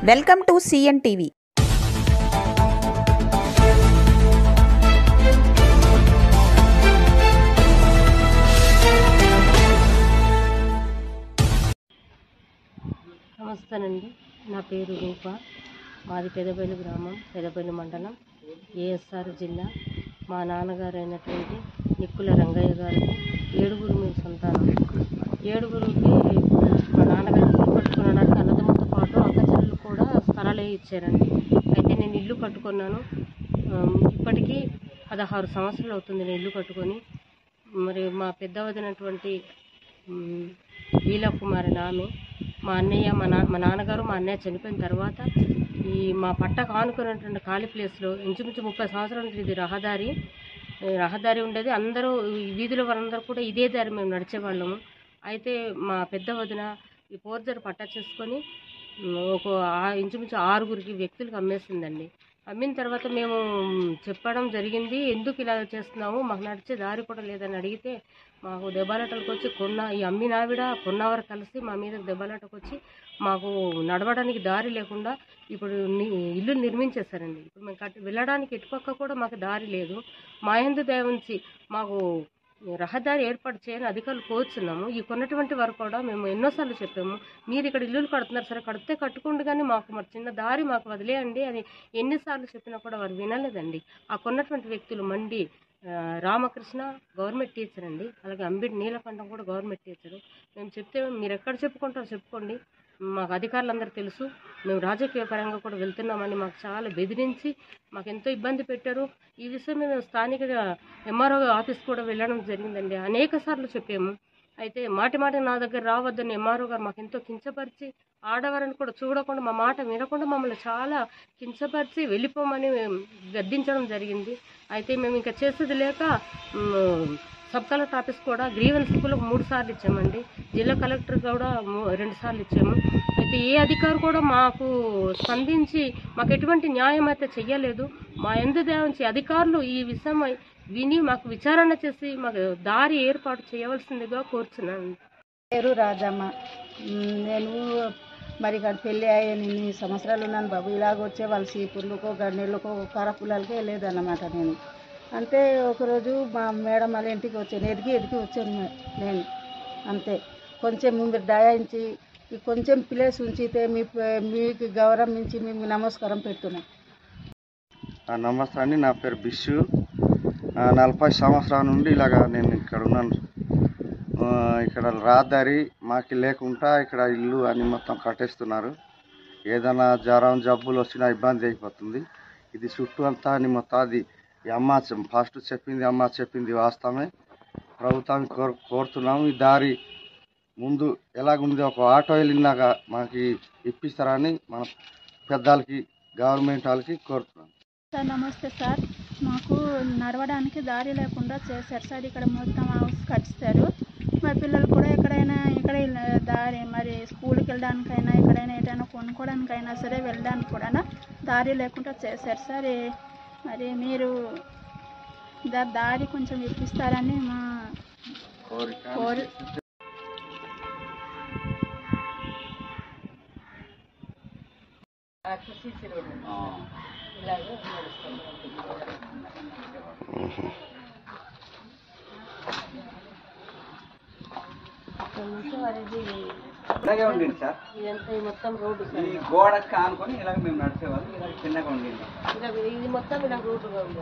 Welcome to CN TV. నమస్తేనండి, నా పేరు రూప. మాది పెదబయలు గ్రామం, పెదబయలు మండలం, ఏఎస్ఆర్ జిల్లా. మా నాన్నగారు అయినటువంటి నిక్కుల రంగయ్య గారికి 7 మేము సంతానం. 7కి మా నాన్నగారు ఇల్లు కట్టుకునడానికి అన్నదమ్ములతో పాటు అక్కచెల్లెలు కూడా స్థలాలే ఇచ్చారండి. అయితే నేను ఇల్లు కట్టుకున్నాను. ఇప్పటికీ 16 సంవత్సరాలు అవుతుంది నేను ఇల్లు కట్టుకొని. మరి మా పెద్ద వదినటువంటి లీలాకుమారి ఆమె, మా అన్నయ్య, మా నాన్నగారు, మా అన్నయ్య చనిపోయిన తర్వాత ఈ మా పట్టకు ఆనుకున్నటువంటి ఖాళీ ప్లేస్లో ఇంచుమించు 30 సంవత్సరాల నుంచి ఇది రహదారి ఉండేది. అందరూ ఈ వీధిలో వారందరూ కూడా ఇదే దారి మేము నడిచేవాళ్ళము. అయితే మా పెద్ద వదిన ఈ పోర్జర్ పట్టా చేసుకొని ఇంచుమించు 6 వ్యక్తులకు అమ్మేసిందండి. అమ్మిన తర్వాత మేము చెప్పడం జరిగింది, ఎందుకు ఇలా చేస్తున్నాము, మాకు నడిచే దారి కూడా లేదని అడిగితే మాకు దెబ్బలాటలకు వచ్చి ఈ అమ్మినావిడ కొన్నవారు కలిసి మా మీద దెబ్బలాటకు వచ్చి మాకు నడవడానికి దారి లేకుండా ఇప్పుడు ఇల్లు నిర్మించేశారండి. ఇప్పుడు మేము వెళ్ళడానికి ఎటుపక్క కూడా మాకు దారి లేదు. మా యందు దయ ఉంచి మాకు రహదారి ఏర్పాటు చేయని అధికారులు కోరుచున్నాము. ఈ కొన్నటువంటి వారు కూడా మేము ఎన్నోసార్లు చెప్పాము, మీరు ఇక్కడ ఇల్లులు కడుతున్నారు సరే, కడితే కట్టుకోండి, కానీ మాకు మరి చిన్న దారి మాకు వదిలేయండి అని ఎన్నిసార్లు చెప్పినా కూడా వారు వినలేదండి. ఆ కొన్నటువంటి వ్యక్తులు మండి రామకృష్ణ గవర్నమెంట్ టీచర్ అండి, అలాగే అంబిడి నీలకంఠం కూడా గవర్నమెంట్ టీచరు. మేము చెప్తే మీరు ఎక్కడ చెప్పుకుంటారో చెప్పుకోండి, మాకు అధికారులందరూ తెలుసు, మేము రాజకీయ పరంగా కూడా వెళ్తున్నామని మాకు చాలా బెదిరించి మాకు ఎంతో ఇబ్బంది పెట్టారు. ఈ విషయం మీద స్థానిక ఎంఆర్ఓ ఆఫీస్ కూడా వెళ్ళడం జరిగిందండి. అనేక సార్లు చెప్పాము. అయితే మాటి నా దగ్గర రావద్దని ఎంఆర్ఓ గారు మాకు ఎంతో కించపరిచి, ఆడవారిని కూడా చూడకుండా మా మాట వినకుండా మమ్మల్ని చాలా కించపరిచి వెళ్ళిపోమని గద్దించడం జరిగింది. అయితే మేము ఇంకా చేసేది లేక సబ్ కలెక్టర్ ఆఫీస్ కూడా గ్రీవెన్స్ కూడా 3 సార్లు ఇచ్చామండి. జిల్లా కలెక్టర్ కూడా 2 సార్లు ఇచ్చాము. అయితే ఏ అధికారి కూడా మాకు స్పందించి మాకు ఎటువంటి న్యాయం అయితే చెయ్యలేదు. మా యందు దయించి అధికారులు ఈ విషయం విని మాకు విచారణ చేసి మాకు దారి ఏర్పాటు చేయవలసిందిగా కోరుచున్నాను. పేరు రాజమ్మ. నేను మరి ఇక్కడ పెళ్ళి అయ్యే 8 సంవత్సరాలు ఉన్నాను బాబు. ఇలాగ వచ్చే వాళ్ళు సీపుర్లకో గన్నెళ్ళకో కరపులకే వెళ్ళేదన్నమాట నేను. అంతే ఒకరోజు మా మేడం వాళ్ళ ఇంటికి వచ్చాను, ఎదిగి వచ్చాను నేను. అంతే కొంచెం మీరు దయించి కొంచెం ప్లేస్ ఉంచితే మీకు గౌరవించి మేము నమస్కారం పెడుతున్నాం. నమస్తే అండి, నా పేరు బిస్సు. 40 సంవత్సరాల నుండి ఇలాగా నేను ఇక్కడ ఉన్నాను. ఇక్కడ రహదారి మాకు లేకుండా ఇక్కడ ఇల్లు అని మొత్తం కట్టేస్తున్నారు. ఏదైనా జ్వరం జబ్బులు వచ్చినా ఇబ్బంది అయిపోతుంది. ఇది చుట్టూ అంతా అని మొత్తం అది అమ్మ ఫస్ట్ చెప్పింది వాస్తవమే. ప్రభుత్వాన్ని కోరుతున్నాము, ఈ దారి ముందు ఎలాగుంది ఒక ఆటో వెళ్ళినాక మనకి ఇప్పిస్తారని మన పెద్దలకి గవర్నమెంట్ వాళ్ళకి కోరుతున్నాం. సార్ నమస్తే సార్, మాకు నడవడానికి దారి లేకుండా చేశారు సార్. ఇక్కడ మొత్తం హౌస్ కట్టిస్తారు. మా పిల్లలు కూడా ఎక్కడైనా ఇక్కడ దారి మరి స్కూల్కి వెళ్ళడానికైనా ఎక్కడైనా ఏదైనా కొనుక్కోవడానికైనా సరే వెళ్ళడానికి కూడా దారి లేకుండా చేశారు సార్. మరి మీరు దారి కొంచెం ఇప్పిస్తారని మా కోరి ఇలాగే ఉండేది సార్. ఇదంతా మొత్తం రోడ్డు ఈ గోడకి ఆనుకొని ఇలాగ మేము నడిచేవాళ్ళం. ఇలా చిన్నగా ఉండేది. ఇది మొత్తం ఇలా రోడ్డుగా ఉంది.